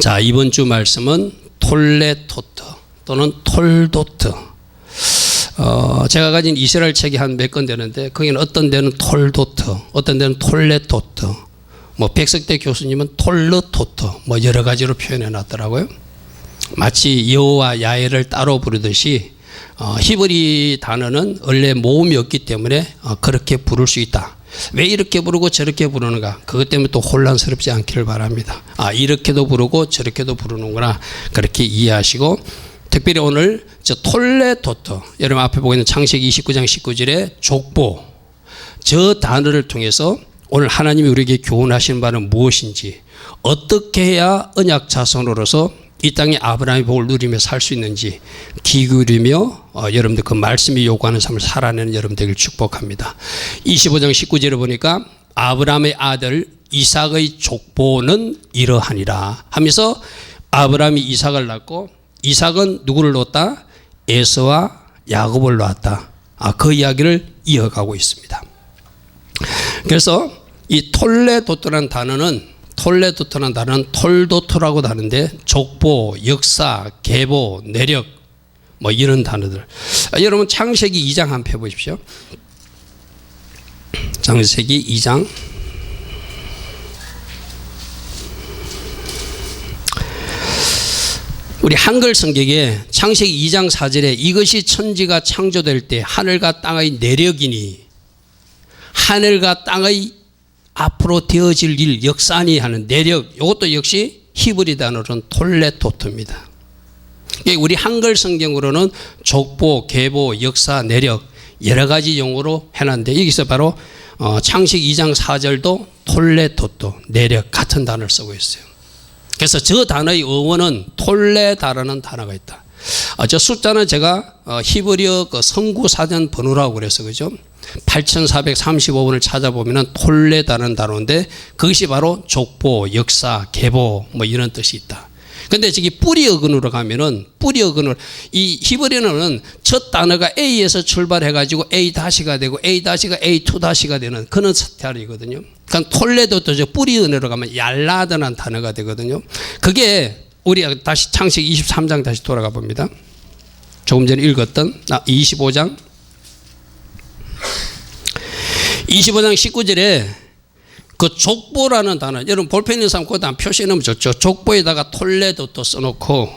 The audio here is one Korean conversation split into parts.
자, 이번 주 말씀은 톨레토트 또는 톨도트. 제가 가진 이스라엘 책이 한 몇 권 되는데 거기는 어떤 데는 톨도트, 어떤 데는 톨레토트, 뭐 백석대 교수님은 톨르토트 뭐 여러 가지로 표현해 놨더라고요. 마치 여호와 야훼를 따로 부르듯이 히브리 단어는 원래 모음이 없기 때문에 그렇게 부를 수 있다. 왜 이렇게 부르고 저렇게 부르는가? 그것 때문에 또 혼란스럽지 않기를 바랍니다. 이렇게도 부르고 저렇게도 부르는구나. 그렇게 이해하시고, 특별히 오늘 저 톨레토트, 여러분 앞에 보고 있는 창세기 29장 19절의 족보, 저 단어를 통해서 오늘 하나님이 우리에게 교훈하시는 바는 무엇인지, 어떻게 해야 언약 자손으로서 이 땅에 아브라함의 복을 누리며 살 수 있는지 기울이며 여러분들 그 말씀이 요구하는 삶을 살아내는 여러분들을 축복합니다. 25장 19절에 보니까 아브라함의 아들 이삭의 족보는 이러하니라 하면서 아브라함이 이삭을 낳고, 이삭은 누구를 낳았다? 에서와 야곱을 낳았다. 그 이야기를 이어가고 있습니다. 그래서 이 톨레도트라는 단어는 톨도트라고 다른데 족보, 역사, 계보, 내력 뭐 이런 단어들. 여러분 창세기 2장 한번 펴보십시오. 창세기 2장 우리 한글 성경에 창세기 2장 4절에 이것이 천지가 창조될 때 하늘과 땅의 내력이니, 하늘과 땅의 앞으로 되어질 일, 역사니 하는 내력, 이것도 역시 히브리 단어로는 톨레토트입니다. 우리 한글 성경으로는 족보, 계보, 역사, 내력 여러 가지 용어로 해놨는데 여기서 바로 창세기 2장 4절도 톨레토트, 내력 같은 단어를 쓰고 있어요. 그래서 저 단어의 어원은 톨레다라는 단어가 있다. 저 숫자는 제가 히브리어 그 성구사전 번호라고 그래서 그죠? 8435번을 찾아보면 톨레다는 단어인데 그것이 바로 족보, 역사, 계보 뭐 이런 뜻이 있다. 근데 저기 뿌리 어근으로 가면은 이 히브리어는 첫 단어가 A에서 출발해가지고 A-가 되고 A-가 A2-가 되는 그런 스타일이거든요. 그러니까 톨레도도 저 뿌리 언어로 가면 얄라드라는 단어가 되거든요. 그게 우리 다시 창세기 23장 다시 돌아가 봅니다. 조금 전에 읽었던 25장 19절에 그 족보라는 단어, 여러분 볼펜 있는 사람 거기다 표시해 놓으면 좋죠. 족보에다가 톨레도도 써놓고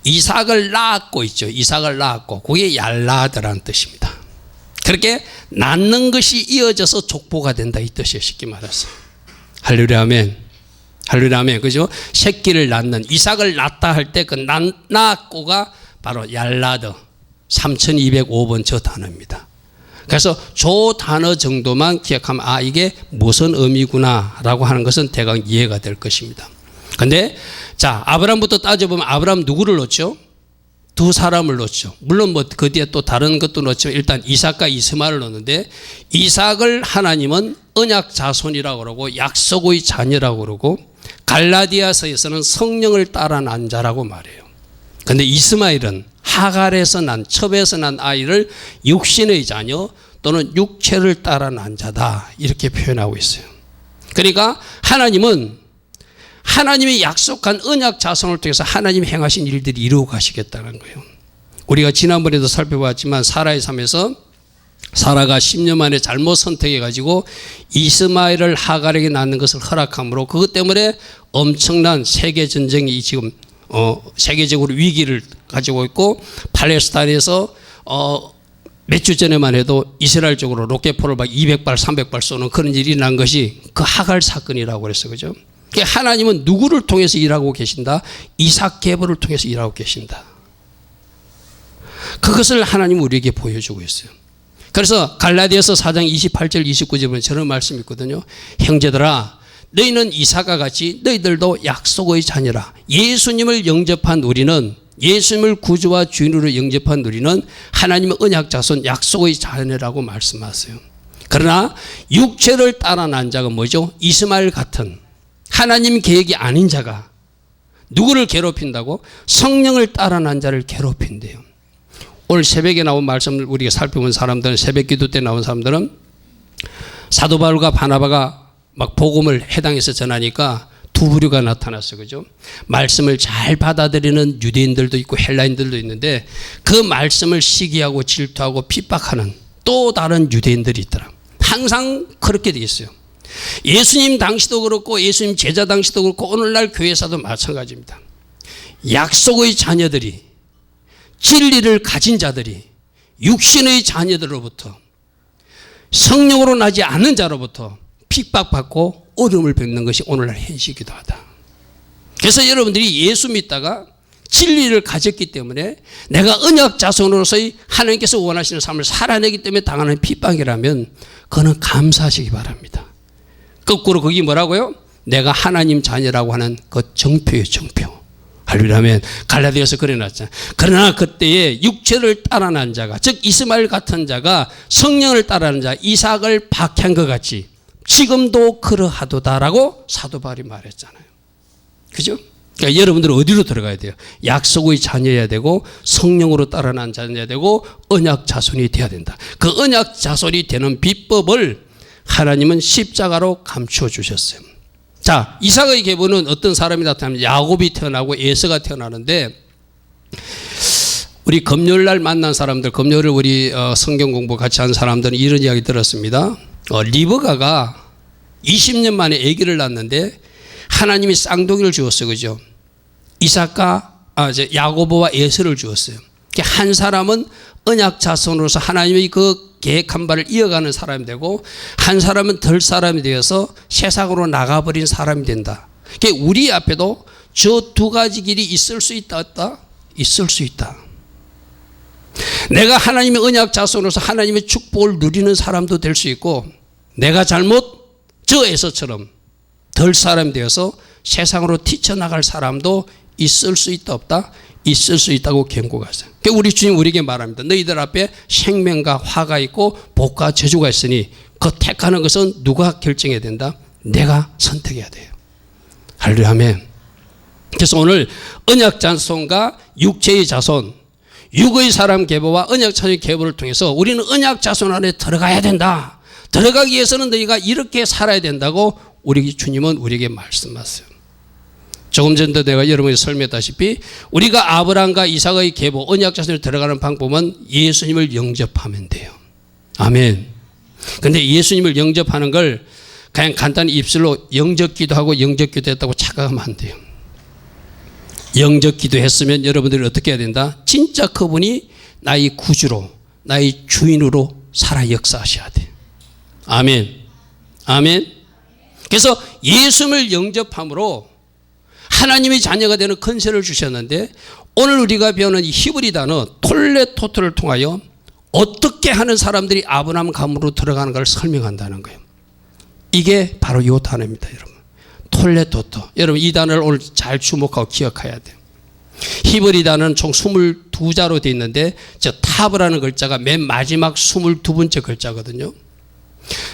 이삭을 낳았고 있죠. 이삭을 낳았고 그게 얄라드라는 뜻입니다. 그렇게 낳는 것이 이어져서 족보가 된다 이 뜻이에요. 쉽게 말해서. 할렐루야 아멘. 할렐루야 아멘. 그죠? 새끼를 낳는, 이삭을 낳다 할 때 그 낳고가 바로 얄라드 3205번 저 단어입니다. 그래서 저 단어 정도만 기억하면 이게 무슨 의미구나 라고 하는 것은 대강 이해가 될 것입니다. 근데 자, 아브라함부터 따져보면 아브라함 누구를 넣었죠? 두 사람을 넣었죠. 물론 뭐 그 뒤에 또 다른 것도 넣었지만 일단 이삭과 이스마엘을 넣었는데, 이삭을 하나님은 언약 자손이라고 그러고 약속의 자녀라고 그러고 갈라디아서에서는 성령을 따라 난 자라고 말해요. 근데 이스마엘은 하갈에서 난, 첩에서 난 아이를 육신의 자녀 또는 육체를 따라 난 자다 이렇게 표현하고 있어요. 그러니까 하나님은 하나님이 약속한 언약 자손을 통해서 하나님이 행하신 일들이 이루어 가시겠다는 거예요. 우리가 지난번에도 살펴봤지만 사라의 삶에서 사라가 10년 만에 잘못 선택해가지고 이스마엘을 하갈에게 낳는 것을 허락함으로 그것 때문에 엄청난 세계전쟁이 지금 세계적으로 위기를 가지고 있고, 팔레스타인에서 몇 주 전에만 해도 이스라엘 쪽으로 로켓포를 막 200발 300발 쏘는 그런 일이 난 것이 그 하갈 사건이라고 그랬어요. 그죠? 하나님은 누구를 통해서 일하고 계신다? 이삭 계보를 통해서 일하고 계신다. 그것을 하나님은 우리에게 보여주고 있어요. 그래서 갈라디아서 4장 28절 29절에 보면 저런 말씀이 있거든요. 형제들아, 너희는 이삭과 같이 너희들도 약속의 자녀라. 예수님을 영접한 우리는, 예수님을 구주와 주인으로 영접한 우리는 하나님의 언약 자손 약속의 자녀라고 말씀하세요. 그러나 육체를 따라 난 자가 뭐죠? 이스마엘 같은 하나님 계획이 아닌 자가 누구를 괴롭힌다고? 성령을 따라 난 자를 괴롭힌대요. 오늘 새벽에 나온 말씀을 우리가 살펴본 사람들은, 새벽 기도 때 나온 사람들은 사도 바울과 바나바가 막 복음을 해당해서 전하니까 두 부류가 나타났어요. 그죠? 말씀을 잘 받아들이는 유대인들도 있고 헬라인들도 있는데 그 말씀을 시기하고 질투하고 핍박하는 또 다른 유대인들이 있더라. 항상 그렇게 돼 있어요. 예수님 당시도 그렇고 예수님 제자 당시도 그렇고 오늘날 교회사도 마찬가지입니다. 약속의 자녀들이, 진리를 가진 자들이 육신의 자녀들로부터, 성령으로 나지 않는 자로부터 핍박받고 어려움을 겪는 것이 오늘날 현실이기도 하다. 그래서 여러분들이 예수 믿다가 진리를 가졌기 때문에 내가 언약 자손으로서의 하나님께서 원하시는 삶을 살아내기 때문에 당하는 핍박이라면 그거는 감사하시기 바랍니다. 거꾸로 거기 뭐라고요? 내가 하나님 자녀라고 하는 그 정표예요, 정표. 할렐루야면 갈라디아서 그래놨잖아요. 그러나 그때에 육체를 따라난 자가, 즉 이스마엘 같은 자가 성령을 따라하는 자 이삭을 박해한 것 같이 지금도 그러하도다라고 사도 바울이 말했잖아요. 그죠? 그러니까 여러분들은 어디로 들어가야 돼요? 약속의 자녀여야 되고 성령으로 따라난 자녀여야 되고 언약 자손이 돼야 된다. 그 언약 자손이 되는 비법을 하나님은 십자가로 감추어 주셨어요. 자, 이삭의 계보는 어떤 사람이 나타나면 야곱이 태어나고 에서가 태어나는데 우리 금요일날 만난 사람들, 금요일 우리 성경 공부 같이 한 사람들은 이런 이야기 들었습니다. 리브가가 20년 만에 아기를 낳았는데 하나님이 쌍둥이를 주었어요. 그죠? 야고보와 에서를 주었어요. 한 사람은 언약 자손으로서 하나님의 그 계획한 바를 이어가는 사람이 되고 한 사람은 덜 사람이 되어서 세상으로 나가버린 사람이 된다. 우리 앞에도 저 두 가지 길이 있을 수 있다, 없다? 있을 수 있다. 내가 하나님의 언약 자손으로서 하나님의 축복을 누리는 사람도 될 수 있고 내가 잘못 저 에서처럼 덜 사람이 되어서 세상으로 뛰쳐나갈 사람도 있을 수 있다, 없다? 있을 수 있다고 경고하세요. 우리 주님 우리에게 말합니다. 너희들 앞에 생명과 화가 있고 복과 저주가 있으니 그 택하는 것은 누가 결정해야 된다? 내가 선택해야 돼요. 할렐루야 아멘. 그래서 오늘 언약 자손과 육체의 자손, 육의 사람 계보와 언약 자손의 계보를 통해서 우리는 언약 자손 안에 들어가야 된다. 들어가기 위해서는 너희가 이렇게 살아야 된다고 우리 주님은 우리에게 말씀하세요. 조금 전도 내가 여러분이 설명했다시피 우리가 아브라함과 이삭의 계보 언약 자손에 들어가는 방법은 예수님을 영접하면 돼요. 아멘. 그런데 예수님을 영접하는 걸 그냥 간단히 입술로 영접기도 하고 영접기도 했다고 착각하면 안 돼요. 영접기도 했으면 여러분들이 어떻게 해야 된다? 진짜 그분이 나의 구주로 나의 주인으로 살아 역사하셔야 돼. 아멘. 아멘. 그래서 예수님을 영접함으로 하나님의 자녀가 되는 권세를 주셨는데 오늘 우리가 배우는 이 히브리 단어 톨레토토를 통하여 어떻게 하는 사람들이 아브라함 가문으로 들어가는 걸 설명한다는 거예요. 이게 바로 이 단어입니다. 여러분. 톨레토토. 여러분 이 단어를 오늘 잘 주목하고 기억해야 돼요. 히브리 단어는 총 22자로 되어 있는데 저 타브라는 글자가 맨 마지막 22번째 글자거든요.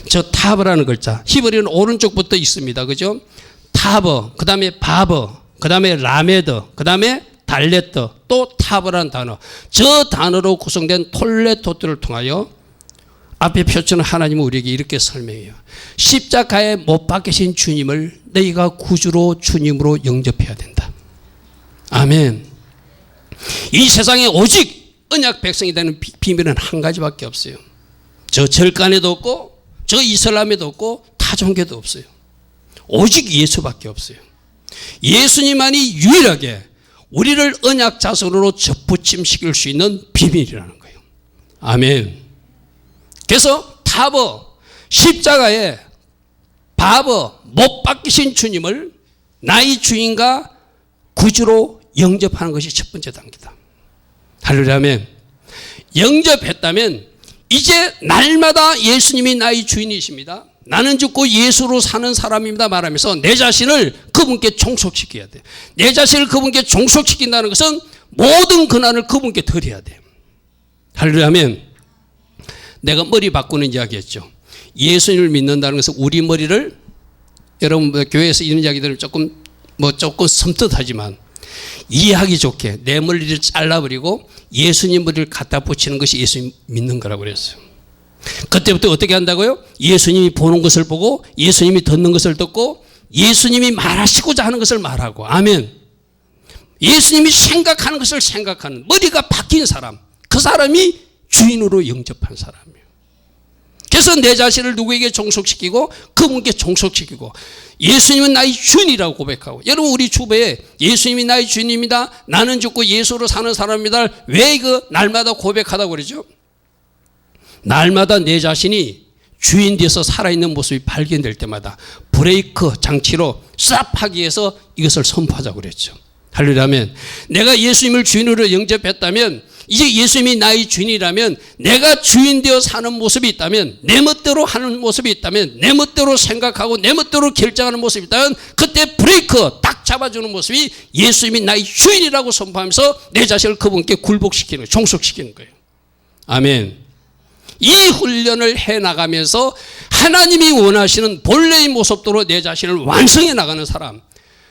저 타브라는 글자 히브리는 오른쪽부터 있습니다. 그죠? 타버, 그 다음에 바버, 그 다음에 라메드, 그 다음에 달레트, 또 타버라는 단어. 저 단어로 구성된 톨레토트를 통하여 앞에 표처는 하나님은 우리에게 이렇게 설명해요. 십자가에 못 박히신 주님을 너희가 구주로 주님으로 영접해야 된다. 아멘. 이 세상에 오직 언약 백성이 되는 비밀은 한 가지밖에 없어요. 저 절간에도 없고 저 이슬람에도 없고 타종교도 없어요. 오직 예수밖에 없어요. 예수님만이 유일하게 우리를 언약 자손으로 접붙임시킬 수 있는 비밀이라는 거예요. 아멘. 그래서 타버, 십자가에 바버, 못 박히신 주님을 나의 주인과 구주로 영접하는 것이 첫 번째 단계다. 할렐루야 아멘. 영접했다면 이제 날마다 예수님이 나의 주인이십니다. 나는 죽고 예수로 사는 사람입니다 말하면서 내 자신을 그분께 종속시켜야 돼. 내 자신을 그분께 종속시킨다는 것은 모든 근한을 그분께 드려야 돼. 할렐루야 아멘. 내가 머리 바꾸는 이야기했죠. 예수님을 믿는다는 것은 우리 머리를 여러분 교회에서 이런 이야기들을 조금 섬뜩하지만 이해하기 좋게 내 머리를 잘라버리고 예수님 머리를 갖다 붙이는 것이 예수님 믿는 거라고 그랬어요. 그때부터 어떻게 한다고요? 예수님이 보는 것을 보고 예수님이 듣는 것을 듣고 예수님이 말하시고자 하는 것을 말하고, 아멘. 예수님이 생각하는 것을 생각하는, 머리가 바뀐 사람, 그 사람이 주인으로 영접한 사람이에요. 그래서 내 자신을 누구에게 종속시키고 그분께 종속시키고, 예수님은 나의 주인이라고 고백하고. 여러분, 우리 주변에 예수님이 나의 주인입니다, 나는 죽고 예수로 사는 사람입니다, 왜 그 날마다 고백하다고 그러죠? 날마다 내 자신이 주인 돼서 살아있는 모습이 발견될 때마다 브레이크 장치로 스탑하기 위해서 이것을 선포하자고 그랬죠. 할렐루야면, 내가 예수님을 주인으로 영접했다면, 이제 예수님이 나의 주인이라면, 내가 주인 되어 사는 모습이 있다면, 내 멋대로 하는 모습이 있다면, 내 멋대로 생각하고 내 멋대로 결정하는 모습이 있다면, 그때 브레이크 딱 잡아주는 모습이 예수님이 나의 주인이라고 선포하면서 내 자신을 그분께 굴복시키는 거예요. 종속시키는 거예요. 아멘. 이 훈련을 해나가면서 하나님이 원하시는 본래의 모습대로 내 자신을 완성해 나가는 사람,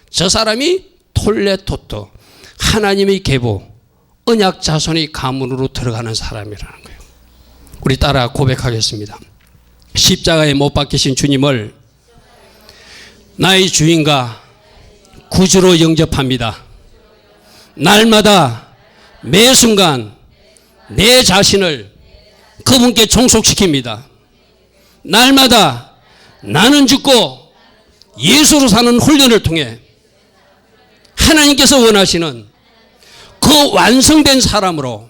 저 사람이 톨레토토, 하나님의 계보, 언약 자손의 가문으로 들어가는 사람이라는 거예요. 우리 따라 고백하겠습니다. 십자가에 못 박히신 주님을 나의 주인과 구주로 영접합니다. 날마다 매 순간 내 자신을 그분께 종속시킵니다. 날마다 나는 죽고 예수로 사는 훈련을 통해 하나님께서 원하시는 그 완성된 사람으로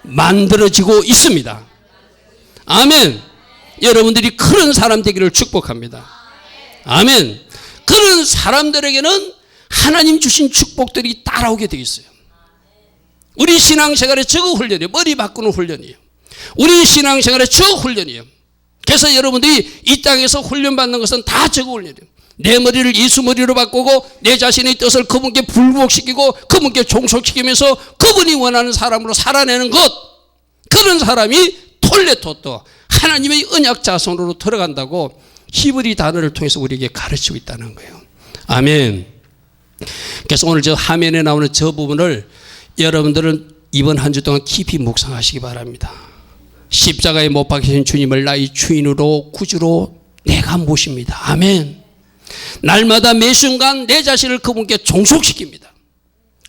만들어지고 있습니다. 아멘. 여러분들이 그런 사람 되기를 축복합니다. 아멘. 그런 사람들에게는 하나님 주신 축복들이 따라오게 되어 있어요. 우리 신앙생활의 저거 훈련이에요. 머리 바꾸는 훈련이에요. 우리 신앙생활의 저 훈련이에요. 그래서 여러분들이 이 땅에서 훈련받는 것은 다 저거 훈련이에요. 내 머리를 예수 머리로 바꾸고 내 자신의 뜻을 그분께 불복시키고 그분께 종속시키면서 그분이 원하는 사람으로 살아내는 것, 그런 사람이 톨레토토, 하나님의 언약 자손으로 들어간다고 히브리 단어를 통해서 우리에게 가르치고 있다는 거예요. 아멘. 그래서 오늘 저 화면에 나오는 저 부분을 여러분들은 이번 한 주 동안 깊이 묵상하시기 바랍니다. 십자가에 못 박히신 주님을 나의 주인으로 구주로 내가 모십니다. 아멘. 날마다 매 순간 내 자신을 그분께 종속시킵니다.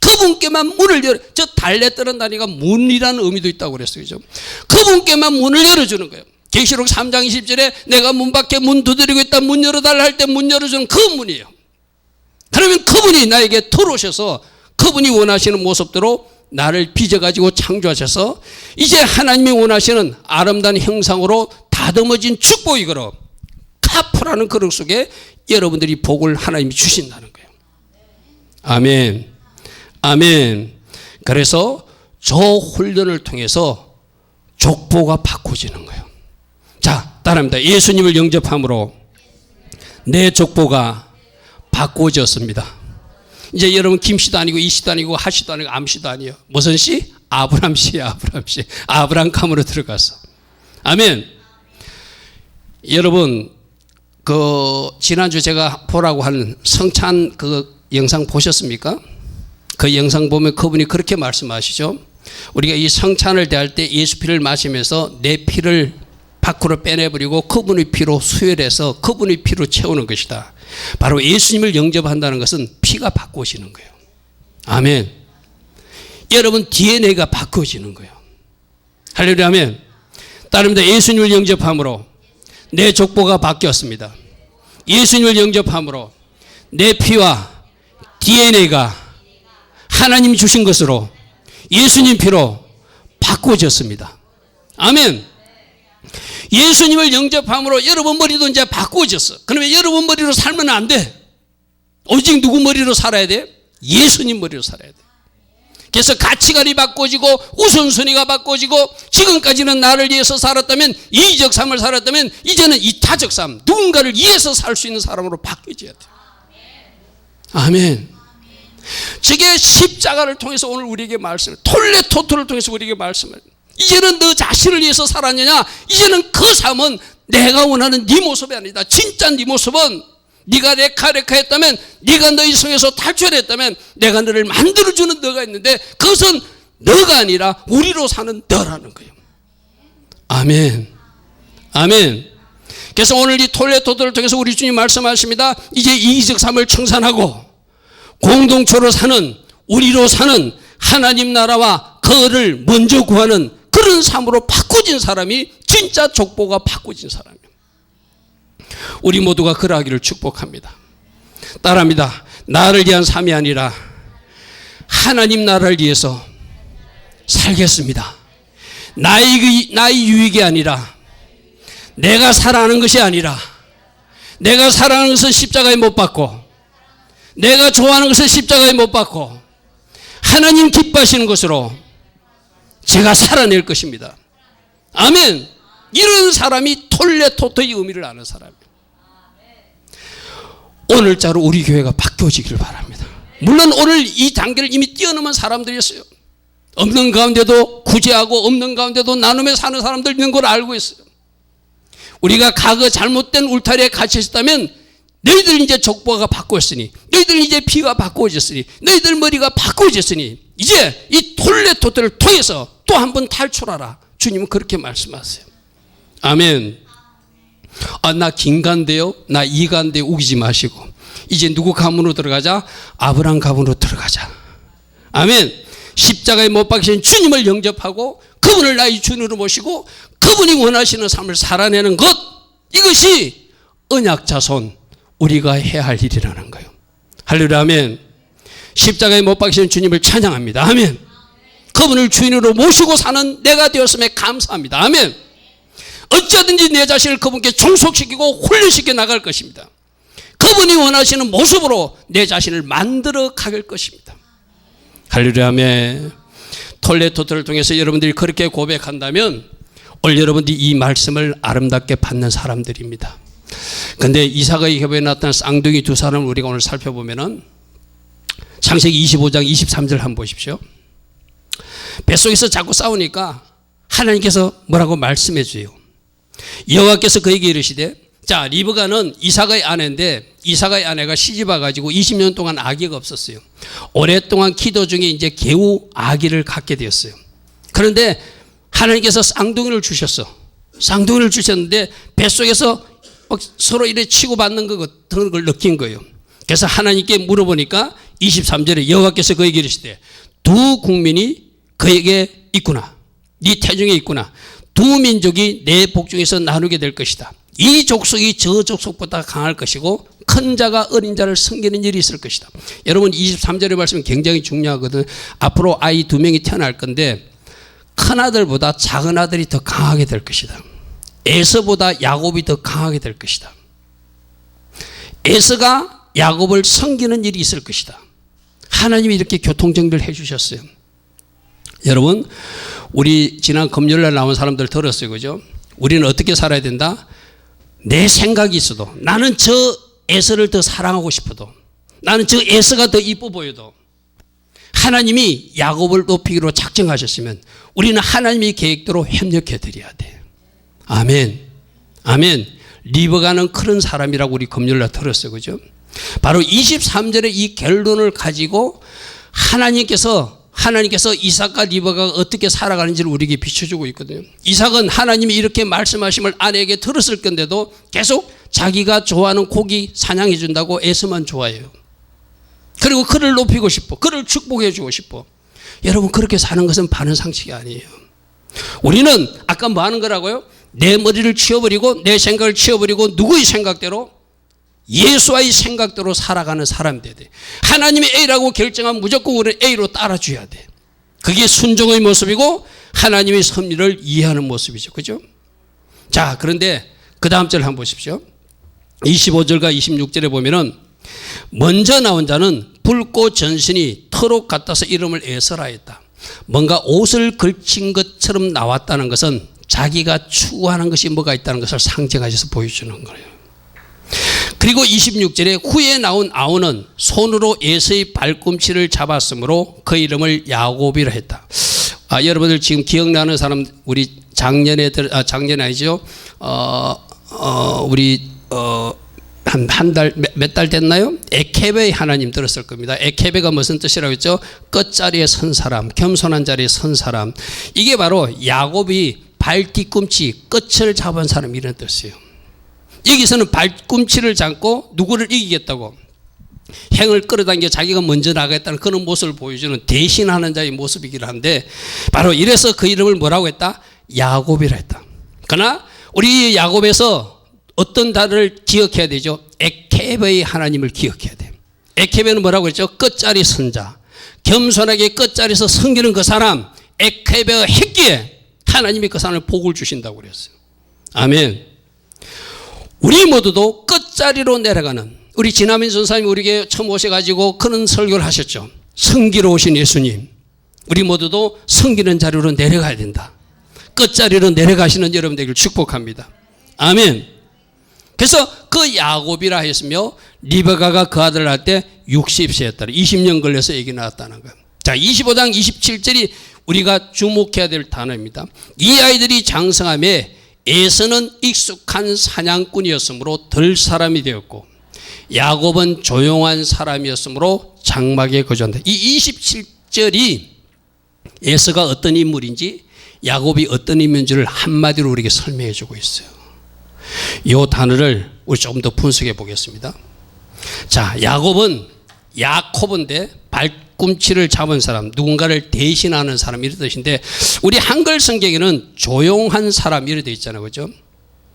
그분께만 문을 열어. 저 달래 뜨는 다리가 문이라는 의미도 있다고 그랬어요. 그죠? 그분께만 문을 열어주는 거예요. 계시록 3장 20절에 내가 문 밖에 문 두드리고 있다, 문 열어달라 할 때 문 열어주는 그 문이에요. 그러면 그분이 나에게 들어오셔서 그분이 원하시는 모습대로 나를 빚어가지고 창조하셔서 이제 하나님이 원하시는 아름다운 형상으로 다듬어진 축복이 걸어 카프라는 그릇 속에 여러분들이 복을 하나님이 주신다는 거예요. 아멘. 아멘. 그래서 저 훈련을 통해서 족보가 바꿔지는 거예요. 자, 따라합니다. 예수님을 영접함으로 내 족보가 바꿔졌습니다. 이제 여러분 김씨도 아니고 이씨도 아니고 하씨도 아니고 암씨도 아니에요. 무슨 씨? 아브람 씨예요. 아브람 씨. 아브람감으로 들어갔어. 아멘. 여러분 그 지난주 제가 보라고 한 성찬 그 영상 보셨습니까? 그 영상 보면 그분이 그렇게 말씀하시죠. 우리가 이 성찬을 대할 때 예수 피를 마시면서 내 피를 밖으로 빼내버리고 그분의 피로 수혈해서 그분의 피로 채우는 것이다. 바로 예수님을 영접한다는 것은 피가 바꿔지는 거예요. 아멘. 여러분 DNA가 바꿔지는 거예요. 할렐루야. 아멘. 따릅니다. 예수님을 영접함으로 내 족보가 바뀌었습니다. 예수님을 영접함으로 내 피와 DNA가 하나님이 주신 것으로 예수님 피로 바꿔졌습니다. 아멘. 예수님을 영접함으로 여러분 머리도 이제 바꿔졌어. 그러면 여러분 머리로 살면 안 돼. 오직 누구 머리로 살아야 돼? 예수님 머리로 살아야 돼. 그래서 가치관이 바꿔지고 우선순위가 바꿔지고 지금까지는 나를 위해서 살았다면 이적 삶을 살았다면 이제는 이타적 삶, 누군가를 위해서 살 수 있는 사람으로 바뀌어져야 돼. 아멘. 저게 십자가를 통해서 오늘 우리에게 말씀을, 톨레토토를 통해서 우리에게 말씀을, 이제는 너 자신을 위해서 살았느냐? 이제는 그 삶은 내가 원하는 네 모습이 아니다. 진짜 네 모습은 네가 레카했다면, 네가 너의 성에서 탈출했다면 내가 너를 만들어주는 너가 있는데 그것은 너가 아니라 우리로 사는 너라는 거예요. 아멘. 아멘. 그래서 오늘 이 톨레토들을 통해서 우리 주님 말씀하십니다. 이제 이적 삶을 청산하고 공동체로 사는, 우리로 사는 하나님 나라와 그를 먼저 구하는 그런 삶으로 바꿔진 사람이 진짜 족보가 바꿔진 사람이에요. 우리 모두가 그러하기를 축복합니다. 따라합니다. 나를 위한 삶이 아니라 하나님 나라를 위해서 살겠습니다. 나의 유익이 아니라, 내가 살아가는 것이 아니라, 내가 살아가는 것은 십자가에 못 박고, 내가 좋아하는 것은 십자가에 못 박고, 하나님 기뻐하시는 것으로 제가 살아낼 것입니다. 아멘. 이런 사람이 톨레토토의 의미를 아는 사람이에요. 오늘자로 우리 교회가 바뀌어지기를 바랍니다. 물론 오늘 이 단계를 이미 뛰어넘은 사람들이었어요. 없는 가운데도 구제하고 없는 가운데도 나눔에 사는 사람들 있는 걸 알고 있어요. 우리가 과거 잘못된 울타리에 갇혀 있었다면 너희들 이제 족보가 바꾸었으니, 너희들 이제 피가 바꾸어졌으니, 너희들 머리가 바꾸어졌으니 이제 이 톨레토들을 통해서 또 한 번 탈출하라. 주님은 그렇게 말씀하세요. 아멘. 나 긴간데요, 나 이간데 우기지 마시고 이제 누구 가문으로 들어가자? 아브라함 가문으로 들어가자. 아멘. 십자가에 못 박히신 주님을 영접하고 그분을 나의 주님으로 모시고 그분이 원하시는 삶을 살아내는 것, 이것이 언약 자손 우리가 해야 할 일이라는 거예요. 할렐루야. 아멘. 십자가에 못 박히신 주님을 찬양합니다. 아멘. 그분을 주인으로 모시고 사는 내가 되었음에 감사합니다. 아멘. 어쩌든지 내 자신을 그분께 종속시키고 훈련시켜 나갈 것입니다. 그분이 원하시는 모습으로 내 자신을 만들어 갈 것입니다. 할렐루야. 아멘. 톨레토들을 통해서 여러분들이 그렇게 고백한다면 오늘 여러분들이 이 말씀을 아름답게 받는 사람들입니다. 그런데 이삭의 협에 나타난 쌍둥이 두 사람을 우리가 오늘 살펴보면은 창세기 25장 23절 한번 보십시오. 뱃속에서 자꾸 싸우니까 하나님께서 뭐라고 말씀해 줘요. 여호와께서 그에게 이르시되, 자, 리브가는 이삭의 아내인데 이삭의 아내가 시집 와가지고 20년 동안 아기가 없었어요. 오랫동안 기도 중에 이제 겨우 아기를 갖게 되었어요. 그런데 하나님께서 쌍둥이를 주셨어. 쌍둥이를 주셨는데 뱃속에서 서로 이래 치고받는 것 그런 걸 느낀 거예요. 그래서 하나님께 물어보니까 23절에 여호와께서 그에게 이르시되, 두 국민이 그에게 있구나. 네 태중에 있구나. 두 민족이 내 복중에서 나누게 될 것이다. 이 족속이 저 족속보다 강할 것이고 큰 자가 어린 자를 섬기는 일이 있을 것이다. 여러분 23절의 말씀이 굉장히 중요하거든. 앞으로 아이 두 명이 태어날 건데 큰 아들보다 작은 아들이 더 강하게 될 것이다. 에서보다 야곱이 더 강하게 될 것이다. 에서가 야곱을 섬기는 일이 있을 것이다. 하나님이 이렇게 교통정리를 해주셨어요. 여러분, 우리 지난 금요일날 나온 사람들 들었어요. 그죠? 우리는 어떻게 살아야 된다? 내 생각이 있어도, 나는 저 에서를 더 사랑하고 싶어도, 나는 저 에서가 더 이뻐 보여도 하나님이 야곱을 높이기로 작정하셨으면 우리는 하나님의 계획대로 협력해 드려야 돼. 아멘. 아멘. 리브가는 그런 사람이라고 우리 금요일날 들었어요. 그죠? 바로 23절의 이 결론을 가지고 하나님께서 이삭과 리브가가 어떻게 살아가는지를 우리에게 비춰주고 있거든요. 이삭은 하나님이 이렇게 말씀하심을 아내에게 들었을 건데도 계속 자기가 좋아하는 고기 사냥해 준다고 에서만 좋아해요. 그리고 그를 높이고 싶어. 그를 축복해 주고 싶어. 여러분, 그렇게 사는 것은 바른 상식이 아니에요. 우리는 아까 뭐 하는 거라고요? 내 머리를 치워버리고 내 생각을 치워버리고 누구의 생각대로? 예수와의 생각대로 살아가는 사람이 돼야 돼. 하나님이 A라고 결정하면 무조건 우리는 A로 따라줘야 돼. 그게 순종의 모습이고 하나님의 섭리를 이해하는 모습이죠. 그죠? 자, 그런데 그 다음 절 한번 보십시오. 25절과 26절에 보면은 먼저 나온 자는 붉고 전신이 터록 같아서 이름을 에서라 했다. 뭔가 옷을 걸친 것처럼 나왔다는 것은 자기가 추구하는 것이 뭐가 있다는 것을 상징하셔서 보여주는 거예요. 그리고 26절에 후에 나온 아우는 손으로 에서의 발꿈치를 잡았으므로 그 이름을 야곱이라 했다. 여러분들 지금 기억나는 사람, 우리 작년에 아니죠? 우리 한 달, 몇 달 됐나요? 에케베의 하나님 들었을 겁니다. 에케베가 무슨 뜻이라고 했죠? 끝자리에 선 사람, 겸손한 자리에 선 사람. 이게 바로 야곱이 발 뒤꿈치 끝을 잡은 사람 이런 뜻이에요. 여기서는 발꿈치를 잡고 누구를 이기겠다고 행을 끌어당겨 자기가 먼저 나가겠다는 그런 모습을 보여주는 대신하는 자의 모습이긴 한데, 바로 이래서 그 이름을 뭐라고 했다? 야곱이라 했다. 그러나 우리 야곱에서 어떤 단어를 기억해야 되죠? 에케베의 하나님을 기억해야 돼요. 에케베는 뭐라고 했죠? 끝자리 선자. 겸손하게 끝자리에서 섬기는 그 사람, 에케베가 했기에 하나님이 그 사람을 복을 주신다고 그랬어요. 아멘. 우리 모두도 끝자리로 내려가는, 우리 진하민 전사님이 우리에게 처음 오셔가지고 그런 설교를 하셨죠. 섬기러 오신 예수님, 우리 모두도 섬기는 자리로 내려가야 된다. 끝자리로 내려가시는 여러분 되기를 축복합니다. 아멘. 그래서 그 야곱이라 했으며 리베가가 그 아들을 낳을 때 60세였다. 20년 걸려서 얘기 나왔다는 거예요. 자, 25장 27절이 우리가 주목해야 될 단어입니다. 이 아이들이 장성함에 에서는 익숙한 사냥꾼이었으므로 덜 사람이 되었고 야곱은 조용한 사람이었으므로 장막에 거주한다. 이 27절이 에서가 어떤 인물인지 야곱이 어떤 인물인지를 한마디로 우리에게 설명해 주고 있어요. 이 단어를 우리 조금 더 분석해 보겠습니다. 자, 야곱인데 발꿈치를 잡은 사람, 누군가를 대신하는 사람 이런 뜻인데, 우리 한글 성경에는 조용한 사람 이렇게 되어 있잖아요. 그죠?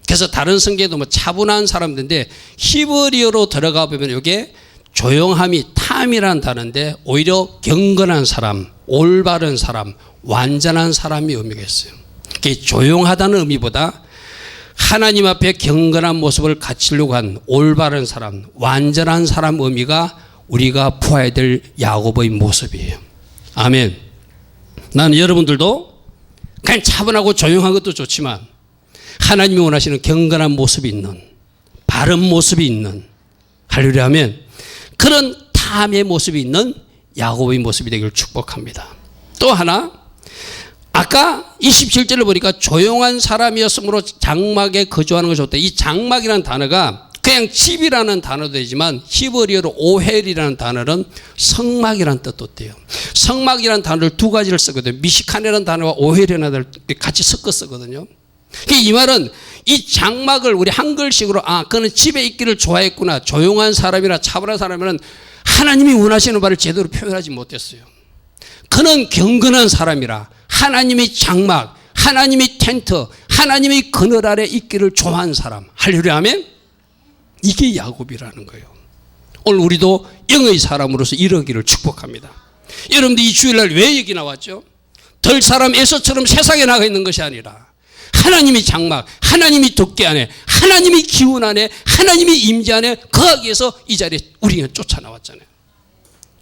그래서 다른 성경에도 뭐 차분한 사람들인데 히브리어로 들어가 보면 이게 조용함이 탐이라는 단어인데 오히려 경건한 사람, 올바른 사람, 완전한 사람이 의미가 있어요. 조용하다는 의미보다 하나님 앞에 경건한 모습을 갖추려고 한 올바른 사람, 완전한 사람 의미가 우리가 보아야 될 야곱의 모습이에요. 아멘. 나는 여러분들도 그냥 차분하고 조용한 것도 좋지만 하나님이 원하시는 경건한 모습이 있는, 바른 모습이 있는, 할렐루야 하면 그런 탐의 모습이 있는 야곱의 모습이 되기를 축복합니다. 또 하나, 아까 27절을 보니까 조용한 사람이었으므로 장막에 거주하는 것이 좋다. 이 장막이라는 단어가 그냥 집이라는 단어도 되지만 히브리어로 오헬이라는 단어는 성막이라는 뜻도 돼요. 성막이라는 단어를 두 가지를 쓰거든요. 미시칸이라는 단어와 오헬이라는 단어를 같이 섞어 쓰거든요. 이 말은 이 장막을 우리 한글식으로 그는 집에 있기를 좋아했구나, 조용한 사람이나 차분한 사람이면 하나님이 원하시는 바를 제대로 표현하지 못했어요. 그는 경건한 사람이라 하나님의 장막, 하나님의 텐트, 하나님의 그늘 아래 있기를 좋아하는 사람. 할렐루야 하면 이게 야곱이라는 거예요. 오늘 우리도 영의 사람으로서 이러기를 축복합니다. 여러분들 이 주일날 왜 얘기 나왔죠? 덜 사람 에서처럼 세상에 나가 있는 것이 아니라 하나님의 장막, 하나님의 덮개 안에, 하나님의 기운 안에, 하나님의 임재 안에 거하기 위해서 이 자리에 우리가 쫓아나왔잖아요.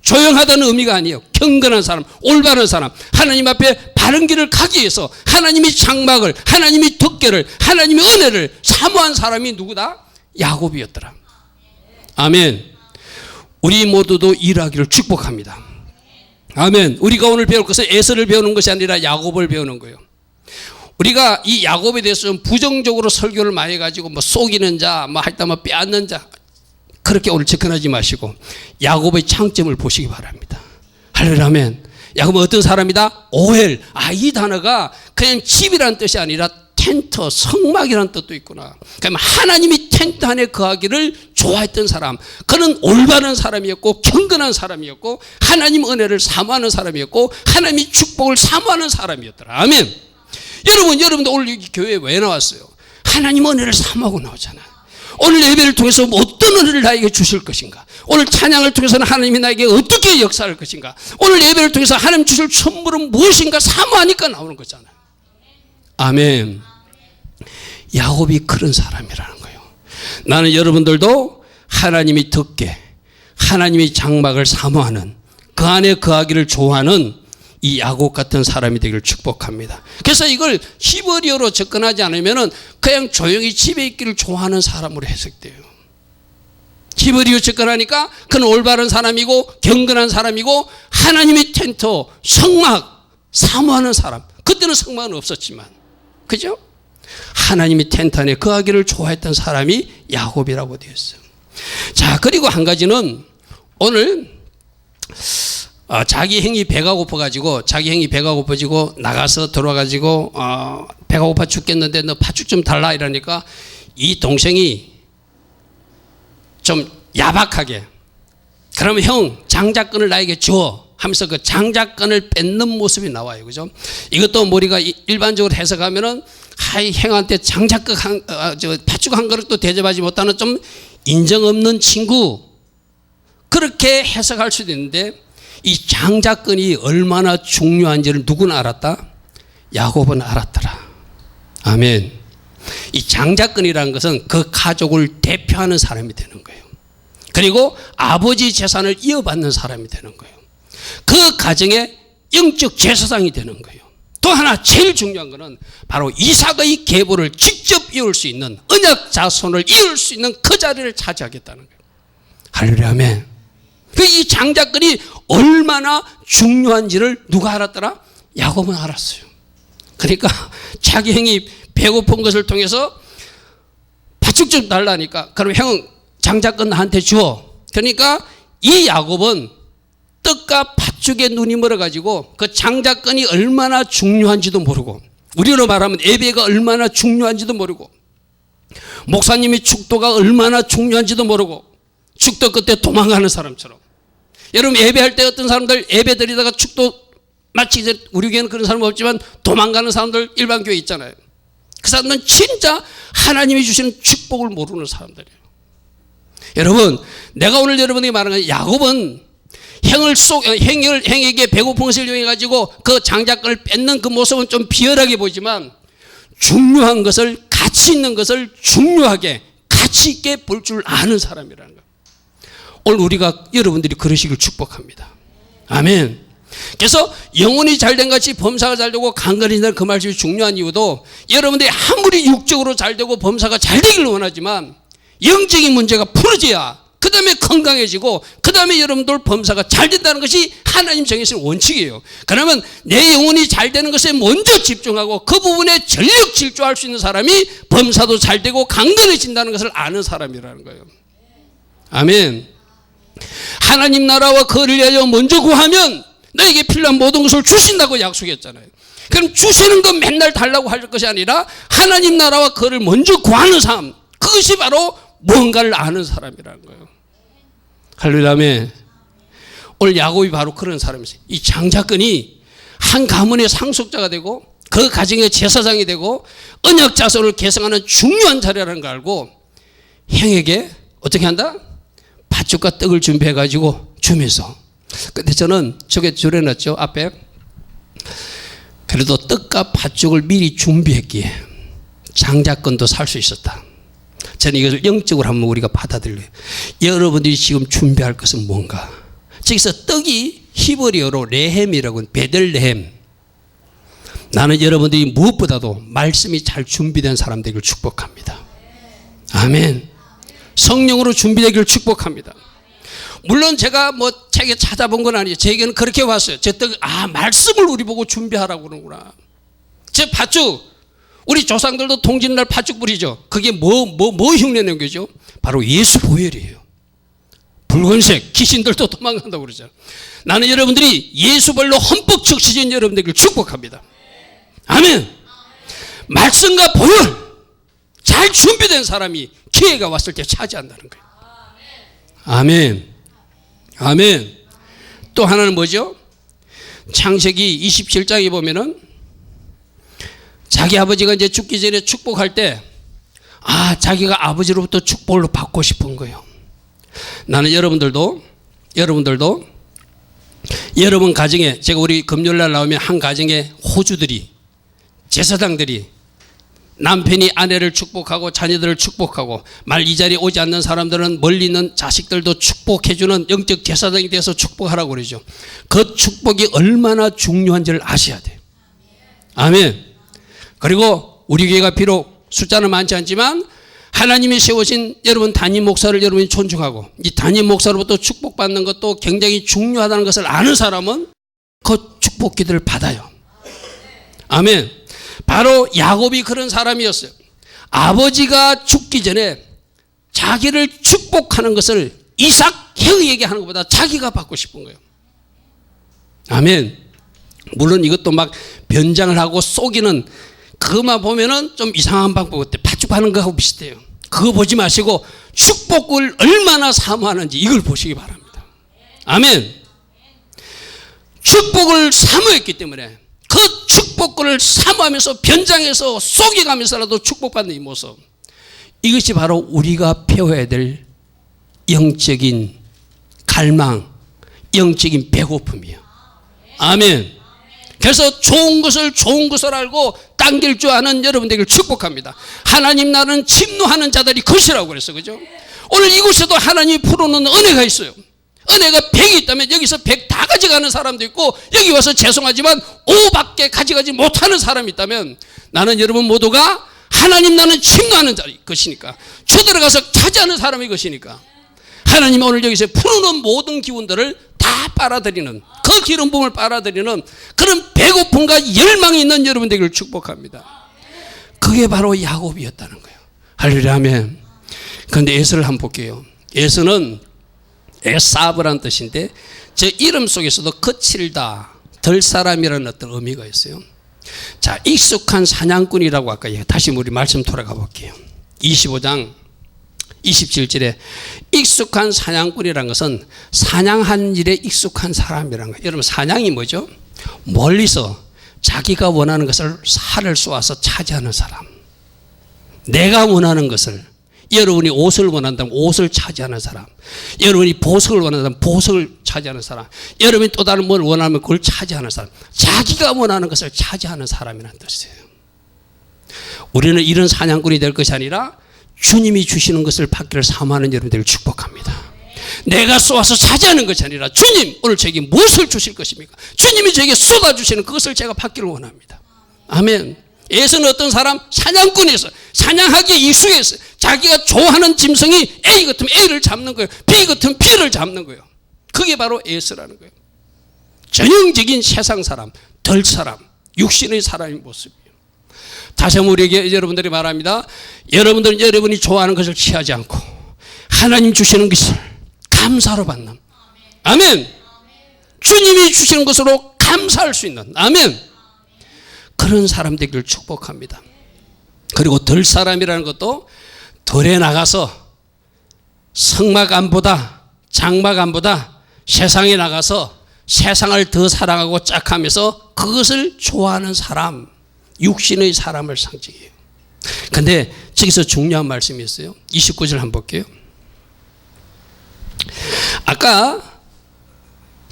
조용하다는 의미가 아니에요. 경건한 사람, 올바른 사람, 하나님 앞에 바른 길을 가기 위해서 하나님의 장막을, 하나님의 덮개를, 하나님의 은혜를 사모한 사람이 누구다? 야곱이었더라. 아멘. 우리 모두도 일하기를 축복합니다. 아멘. 우리가 오늘 배울 것은 에서를 배우는 것이 아니라 야곱을 배우는 거예요. 우리가 이 야곱에 대해서 좀 부정적으로 설교를 많이 해가지고 뭐 속이는 자, 뭐 할 때 뭐 빼앗는 자, 그렇게 오늘 접근하지 마시고 야곱의 창점을 보시기 바랍니다. 할렐루야 아멘. 야곱은 어떤 사람이다? 오헬. 이 단어가 그냥 집이라는 뜻이 아니라 텐트, 성막이라는 뜻도 있구나. 그러면 하나님이 텐트 안에 거하기를 좋아했던 사람, 그는 올바른 사람이었고 경건한 사람이었고 하나님 은혜를 사모하는 사람이었고 하나님의 축복을 사모하는 사람이었더라. 아멘. 여러분도 오늘 이 교회에 왜 나왔어요? 하나님 은혜를 사모하고 나오잖아요. 오늘 예배를 통해서 어떤 은혜를 나에게 주실 것인가? 오늘 찬양을 통해서는 하나님이 나에게 어떻게 역사할 것인가? 오늘 예배를 통해서 하나님 주실 선물은 무엇인가 사모하니까 나오는 거잖아요. 아멘. 야곱이 그런 사람이라는 거예요. 나는 여러분들도 하나님이 덮개, 하나님의 장막을 사모하는, 그 안에 거하기를 좋아하는 이 야곱 같은 사람이 되기를 축복합니다. 그래서 이걸 히브리어로 접근하지 않으면 그냥 조용히 집에 있기를 좋아하는 사람으로 해석돼요. 히브리어 접근하니까 그는 올바른 사람이고 경건한 사람이고 하나님의 텐트, 성막 사모하는 사람. 그때는 성막은 없었지만, 그죠? 하나님의 텐트 안에 거하기를 좋아했던 사람이 야곱이라고 되어 있어요. 자, 그리고 한 가지는 오늘 자기 행이 배가 고파가지고 나가서 들어와가지고 배가 고파 죽겠는데 너 팥죽 좀 달라 이러니까 이 동생이 좀 야박하게 그러면 형 장자권을 나에게 줘 하면서 그 장자권을 뺏는 모습이 나와요. 그죠? 이것도 우리가 일반적으로 해석하면은 형한테 장자권 팥죽 한 그릇도 대접하지 못하는 좀 인정 없는 친구 그렇게 해석할 수도 있는데 이 장자권이 얼마나 중요한지를 누구는 알았다? 야곱은 알았더라. 아멘. 이 장자권이라는 것은 그 가족을 대표하는 사람이 되는 거예요. 그리고 아버지 재산을 이어받는 사람이 되는 거예요. 그 가정의 영적 제사장이 되는 거예요. 또 하나 제일 중요한 것은 바로 이삭의 계보를 직접 이을 수 있는 언약 자손을 이을 수 있는 그 자리를 차지하겠다는 거예요. 할렐루야 아멘. 이 장자권이 얼마나 중요한지를 누가 알았더라? 야곱은 알았어요. 그러니까 자기 형이 배고픈 것을 통해서 팥죽 좀 달라니까 그럼 형 장자권 나한테 줘. 그러니까 이 야곱은 떡과 팥죽에 눈이 멀어가지고 그 장자권이 얼마나 중요한지도 모르고 우리로 말하면 예배가 얼마나 중요한지도 모르고 목사님이 축도가 얼마나 중요한지도 모르고 축도 끝에 도망가는 사람처럼 여러분 예배할 때 어떤 사람들 예배 드리다가 축도 마치 이제 우리 교회는 그런 사람 없지만 도망가는 사람들 일반 교회 있잖아요. 그 사람들은 진짜 하나님이 주시는 축복을 모르는 사람들이에요. 여러분 내가 오늘 여러분에게 말하는 건 야곱은 형에게 배고픈 것을 이용해 가지고 그 장자권을 뺏는 그 모습은 좀 비열하게 보이지만 중요한 것을 가치 있는 것을 중요하게 가치 있게 볼 줄 아는 사람이라는 거예요. 오늘 우리가 여러분들이 그러시길 축복합니다. 아멘. 그래서 영혼이 잘된 같이 범사가 잘되고 강건해진다는 그 말씀이 중요한 이유도 여러분들이 아무리 육적으로 잘되고 범사가 잘되기를 원하지만 영적인 문제가 풀어져야 그 다음에 건강해지고 그 다음에 여러분들 범사가 잘 된다는 것이 하나님 정해진 원칙이에요. 그러면 내 영혼이 잘 되는 것에 먼저 집중하고 그 부분에 전력 질주할 수 있는 사람이 범사도 잘 되고 강건해진다는 것을 아는 사람이라는 거예요. 아멘. 하나님 나라와 그를 위하여 먼저 구하면 너에게 필요한 모든 것을 주신다고 약속했잖아요. 그럼 주시는 건 맨날 달라고 할 것이 아니라 하나님 나라와 그를 먼저 구하는 삶 그것이 바로 뭔가를 아는 사람이라는 거예요. 할렐루야 아멘. 오늘 야곱이 바로 그런 사람이었어요. 이 장자권이 한 가문의 상속자가 되고 그 가정의 제사장이 되고 언약 자손을 계승하는 중요한 자리라는 걸 알고 형에게 어떻게 한다? 팥죽과 떡을 준비해 가지고 주면서 근데 저는 저게 줄여놨죠 앞에 그래도 떡과 팥죽을 미리 준비했기에 장자권도 살 수 있었다. 저는 이것을 영적으로 한번 우리가 받아들여요. 여러분들이 지금 준비할 것은 뭔가? 저기서 떡이 히브리어로 레헴이라고 베들레헴. 나는 여러분들이 무엇보다도 말씀이 잘 준비된 사람 되기를 축복합니다. 아멘. 성령으로 준비되기를 축복합니다. 물론 제가 뭐 책에 찾아본 건 아니에요. 제게는 그렇게 왔어요. 제 떡, 말씀을 우리 보고 준비하라고 그러는구나. 제 팥죽. 우리 조상들도 통진날 팥죽 뿌리죠. 그게 뭐 흉내낸 거죠? 바로 예수 보혈이에요. 붉은색 귀신들도 도망간다고 그러죠. 나는 여러분들이 예수벌로 흠뻑 적시진 여러분들을 축복합니다. 아멘. 말씀과 보혈 잘 준비된 사람이 기회가 왔을 때 차지한다는 거예요. 아멘. 아멘. 또 하나는 뭐죠? 창세기 27장에 보면은 자기 아버지가 이제 죽기 전에 축복할 때 자기가 아버지로부터 축복을 받고 싶은 거예요. 나는 여러분들도 여러분 가정에 제가 우리 금요일날 나오면 한 가정에 호주들이 제사장들이 남편이 아내를 축복하고 자녀들을 축복하고 말 이 자리에 오지 않는 사람들은 멀리 있는 자식들도 축복해주는 영적 제사장이 되어서 축복하라고 그러죠. 그 축복이 얼마나 중요한지를 아셔야 돼요. 아멘. 그리고 우리 교회가 비록 숫자는 많지 않지만 하나님이 세우신 여러분 담임 목사를 여러분이 존중하고 이 담임 목사로부터 축복받는 것도 굉장히 중요하다는 것을 아는 사람은 그 축복 기도를 받아요. 아멘. 바로 야곱이 그런 사람이었어요. 아버지가 죽기 전에 자기를 축복하는 것을 이삭 형에게 하는 것보다 자기가 받고 싶은 거예요. 아멘. 물론 이것도 막 변장을 하고 속이는 그것만 보면은 좀 이상한 방법 같아요. 팥죽 하는 거하고 비슷해요. 그거 보지 마시고 축복을 얼마나 사모하는지 이걸 보시기 바랍니다. 아멘. 축복을 사모했기 때문에 그 축복을 사모하면서 변장해서 속여가면서라도 축복받는 이 모습, 이것이 바로 우리가 배워야 될 영적인 갈망, 영적인 배고픔이에요. 아멘. 그래서 좋은 것을 알고 당길 줄 아는 여러분들에게 축복합니다. 하나님 나라는 침노하는 자들이 것이라고 그랬어. 그죠? 오늘 이곳에도 하나님이 풀어놓는 은혜가 있어요. 은혜가 100이 있다면 여기서 100 다 가져가는 사람도 있고, 여기 와서 죄송하지만 5밖에 가져가지 못하는 사람이 있다면, 나는 여러분 모두가 하나님 나는 침노하는 자리 것이니까, 쳐들어가서 차지하는 사람이 것이니까, 하나님 오늘 여기서 풀어놓은 모든 기운들을 다 빨아들이는, 그 기름 부음을 빨아들이는 그런 배고픔과 열망이 있는 여러분들을 축복합니다. 그게 바로 야곱이었다는 거예요. 할렐루야. 아멘. 그런데 에서를 한번 볼게요. 에서는 에사브라는 뜻인데, 저 이름 속에서도 거칠다, 덜 사람이라는 어떤 의미가 있어요. 자, 익숙한 사냥꾼이라고 아까 다시 우리 말씀 돌아가 볼게요. 25장 27절에 익숙한 사냥꾼이라는 것은 사냥한 일에 익숙한 사람이라는 거예요. 여러분, 사냥이 뭐죠? 멀리서 자기가 원하는 것을 살을 쏘아서 차지하는 사람. 내가 원하는 것을, 여러분이 옷을 원한다면 옷을 차지하는 사람, 여러분이 보석을 원한다면 보석을 차지하는 사람, 여러분이 또 다른 뭘 원하면 그걸 차지하는 사람, 자기가 원하는 것을 차지하는 사람이라는 뜻이에요. 우리는 이런 사냥꾼이 될 것이 아니라 주님이 주시는 것을 받기를 사모하는 여러분들을 축복합니다. 내가 쏘아서 차지하는 것이 아니라, 주님 오늘 저에게 무엇을 주실 것입니까? 주님이 저에게 쏟아주시는 그것을 제가 받기를 원합니다. 아멘. 에서는 어떤 사람? 사냥꾼이었어요. 사냥하기에 익숙했어요. 자기가 좋아하는 짐승이 A 같으면 A를 잡는 거예요. B 같으면 B를 잡는 거예요. 그게 바로 에서라는 거예요. 전형적인 세상 사람, 덜 사람, 육신의 사람의 모습이에요. 다시 한번 우리에게 여러분들이 말합니다. 여러분들은 여러분이 좋아하는 것을 취하지 않고 하나님 주시는 것을 감사로 받는, 아멘. 주님이 주시는 것으로 감사할 수 있는, 아멘. 그런 사람 되기를 축복합니다. 그리고 덜 사람이라는 것도 덜에 나가서 성막 안보다 장막 안보다 세상에 나가서 세상을 더 사랑하고 짝하면서 그것을 좋아하는 사람, 육신의 사람을 상징해요. 그런데 저기서 중요한 말씀이 있어요. 29절 한번 볼게요. 아까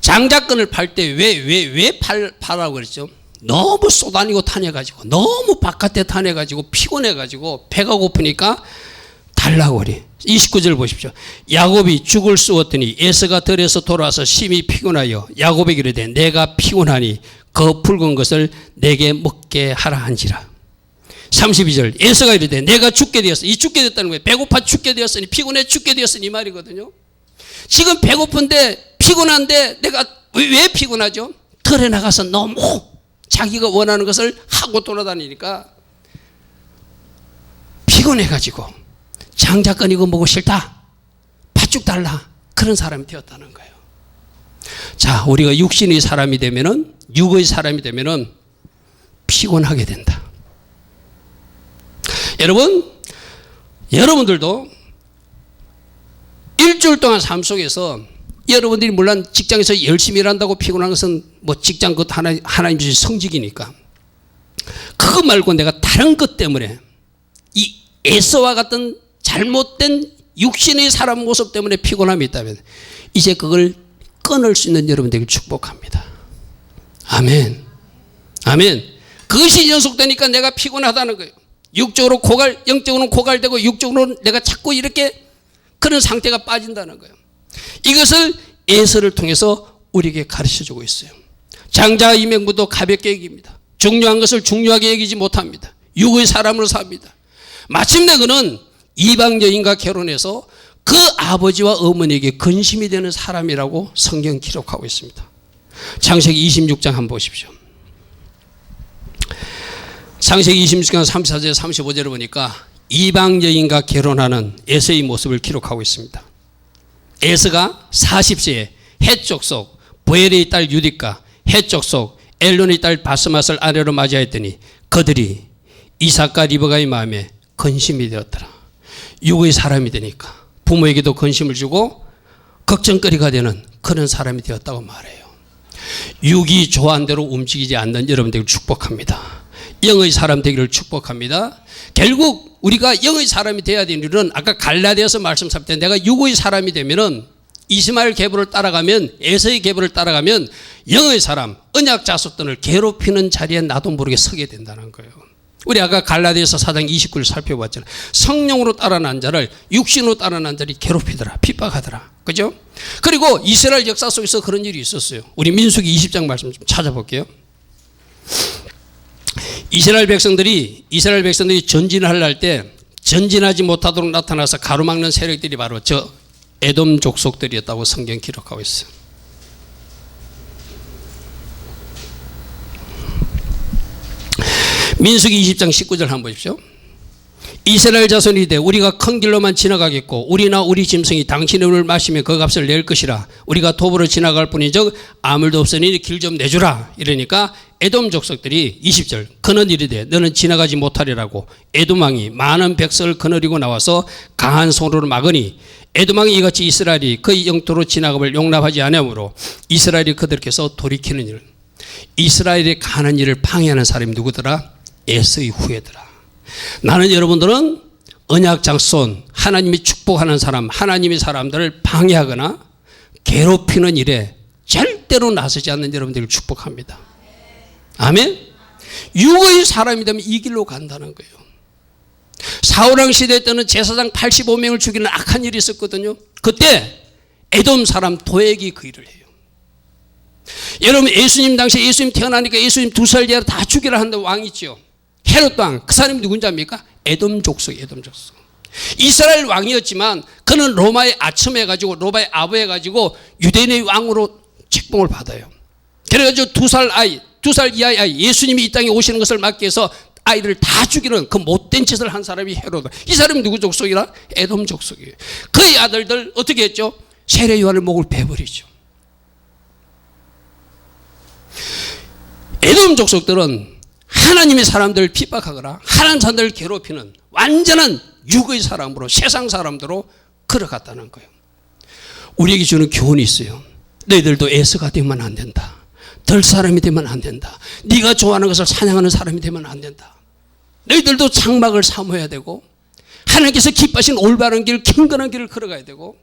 장자권을 팔 때 왜 팔라고 그랬죠? 너무 쏘다니고 다녀가지고, 너무 바깥에 다녀가지고 피곤해가지고 배가 고프니까 달라고 그래. 29절 보십시오. 야곱이 죽을 쏘았더니 에서가 들에서 돌아와서 심히 피곤하여 야곱에게 이르되 내가 피곤하니 그 붉은 것을 내게 먹게 하라 한지라. 32절 에서가 이르되 내가 죽게 되었어. 이 죽게 됐다는 거예요. 배고파 죽게 되었으니, 피곤해 죽게 되었으니 이 말이거든요. 지금 배고픈데 피곤한데 내가 왜 피곤하죠? 털에 나가서 너무 자기가 원하는 것을 하고 돌아다니니까 피곤해가지고 장자권 이거 먹고 싫다, 팥죽 달라, 그런 사람이 되었다는 거예요. 자, 우리가 육신의 사람이 되면은, 육의 사람이 되면은 피곤하게 된다. 여러분들도 일주일 동안 삶 속에서 여러분들이 물론 직장에서 열심히 일한다고 피곤한 것은 뭐 직장 것 하나님 주신 성직이니까, 그거 말고 내가 다른 것 때문에 이 에서와 같은 잘못된 육신의 사람 모습 때문에 피곤함이 있다면 이제 그걸 끊을 수 있는 여러분들에게 축복합니다. 아멘. 아멘. 그것이 연속되니까 내가 피곤하다는 거예요. 육적으로 영적으로는 고갈되고 육적으로는 내가 자꾸 이렇게 그런 상태가 빠진다는 거예요. 이것을 에서를 통해서 우리에게 가르쳐주고 있어요. 장자 이명부도 가볍게 여깁니다. 중요한 것을 중요하게 여기지 못합니다. 육의 사람으로 삽니다. 마침내 그는 이방 여인과 결혼해서 그 아버지와 어머니에게 근심이 되는 사람이라고 성경 기록하고 있습니다. 창세기 26장 한번 보십시오. 창세기 26장 34절 35절을 보니까 이방 여인과 결혼하는 에서의 모습을 기록하고 있습니다. 에서가 40세에 해쪽 속 보엘의 딸 유디카, 해쪽 속 엘론의 딸 바스맛을 아내로 맞이하였더니 그들이 이삭과 리브가의 마음에 근심이 되었더라. 육의 사람이 되니까 부모에게도 근심을 주고 걱정거리가 되는 그런 사람이 되었다고 말해요. 육이 좋아하는 대로 움직이지 않는 여러분들을 축복합니다. 영의 사람 되기를 축복합니다. 결국 우리가 영의 사람이 되어야 되는 일은 아까 갈라디아서 말씀할 때 내가 육의 사람이 되면은 이스마엘 계보를 따라가면 에서의 계보를 따라가면 영의 사람 언약 자손들을 괴롭히는 자리에 나도 모르게 서게 된다는 거예요. 우리 아까 갈라디아서 4장 29절 살펴봤잖아요. 성령으로 따라난 자를 육신으로 따라난 자를 괴롭히더라, 핍박하더라. 그죠? 그리고 이스라엘 역사 속에서 그런 일이 있었어요. 우리 민수기 20장 말씀 좀 찾아볼게요. 이스라엘 백성들이 전진을 할 때 전진하지 못하도록 나타나서 가로막는 세력들이 바로 저 에돔 족속들이었다고 성경 기록하고 있어요. 민수기 20장 19절 한번 보십시오. 이스라엘 자손이 이르되 우리가 큰 길로만 지나가겠고 우리나 우리 짐승이 당신의 물을 마시며 그 값을 낼 것이라. 우리가 도보로 지나갈 뿐이즉 아무도 없으니 길 좀 내주라. 이러니까 에돔 족속들이 20절 그는 이르되 너는 지나가지 못하리라고 에돔 왕이 많은 백성을 거느리고 나와서 강한 손으로 막으니 에돔 왕이 이같이 이스라엘이 그의 영토로 지나감을 용납하지 아니하므로 이스라엘이 그들께서 돌이키는 일. 이스라엘이 가는 일을 방해하는 사람이 누구더라? 에서의 후예더라. 나는 여러분들은 언약 장손 하나님이 축복하는 사람, 하나님의 사람들을 방해하거나 괴롭히는 일에 절대로 나서지 않는 여러분들을 축복합니다. 아멘. 육의 사람이 되면 이 길로 간다는 거예요. 사울왕 시대 때는 제사장 85명을 죽이는 악한 일이 있었거든요. 그때 에돔 사람 도액이 그 일을 해요. 여러분 예수님 당시에 예수님 태어나니까 예수님 2살 이하로 다 죽이라 하는 왕 있죠. 헤롯 왕. 그 사람이 누군지 압니까? 에돔 족속. 이스라엘 왕이었지만 그는 로마에 아첨해가지고 로마에 아부해가지고 유대인의 왕으로 책봉을 받아요. 그래가지고 2살 이하의 아이 예수님이 이 땅에 오시는 것을 막기 위해서 아이들을 다 죽이는 그 못된 짓을 한 사람이 헤롯. 이 사람이 누구 족속이라? 에돔 족속이에요. 그의 아들들 어떻게 했죠? 세례 요한의 목을 베버리죠. 에돔 족속들은 하나님의 사람들을 핍박하거나 하나님 사람들을 괴롭히는 완전한 육의 사람으로 세상 사람들로 걸어갔다는 거예요. 우리에게 주는 교훈이 있어요. 너희들도 에서가 되면 안 된다. 덜 사람이 되면 안 된다. 네가 좋아하는 것을 사냥하는 사람이 되면 안 된다. 너희들도 장막을 사모해야 되고 하나님께서 기뻐하시는 올바른 길, 경건한 길을 걸어가야 되고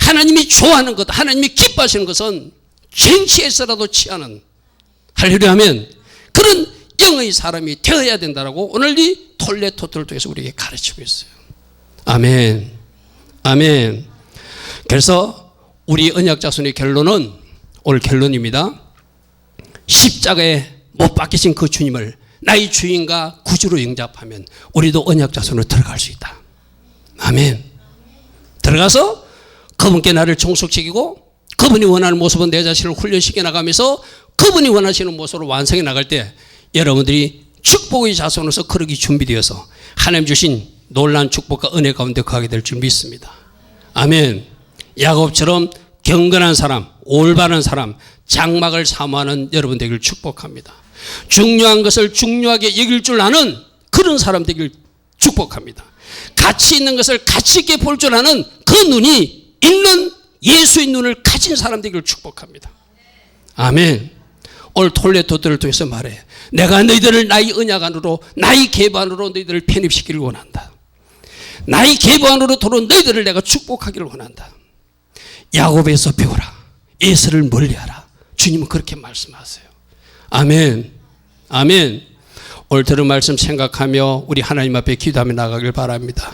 하나님이 좋아하는 것, 하나님이 기뻐하시는 것은 쟁취해서라도 취하는 할렐루야 하면 그런 영의 사람이 되어야 된다라고 오늘 이 톨레토트를 통해서 우리에게 가르치고 있어요. 아멘. 아멘. 그래서 우리 언약 자손의 결론은 오늘 결론입니다. 십자가에 못 박히신 그 주님을 나의 주인과 구주로 영접하면 우리도 언약 자손으로 들어갈 수 있다. 아멘. 들어가서 그분께 나를 종속시키고 그분이 원하는 모습은 내 자신을 훈련시켜 나가면서 그분이 원하시는 모습으로 완성해 나갈 때 여러분들이 축복의 자손으로서 그러기 준비되어서 하나님 주신 놀라운 축복과 은혜 가운데 거하게 될 줄 믿습니다. 아멘. 야곱처럼 경건한 사람, 올바른 사람, 장막을 사모하는 여러분 되기를 축복합니다. 중요한 것을 중요하게 여길 줄 아는 그런 사람 되기를 축복합니다. 가치 있는 것을 가치 있게 볼 줄 아는 그 눈이 있는 예수의 눈을 가진 사람 되기를 축복합니다. 아멘. 오늘 톨레토들을 통해서 말해. 내가 너희들을 나의 언약 안으로 나의 계보 안으로 너희들을 편입시키기를 원한다. 나의 계보 안으로 들어온 너희들을 내가 축복하기를 원한다. 야곱에서 배우라. 에서를 멀리하라. 주님은 그렇게 말씀하세요. 아멘. 아멘. 오늘 들은 말씀 생각하며 우리 하나님 앞에 기도하며 나가길 바랍니다.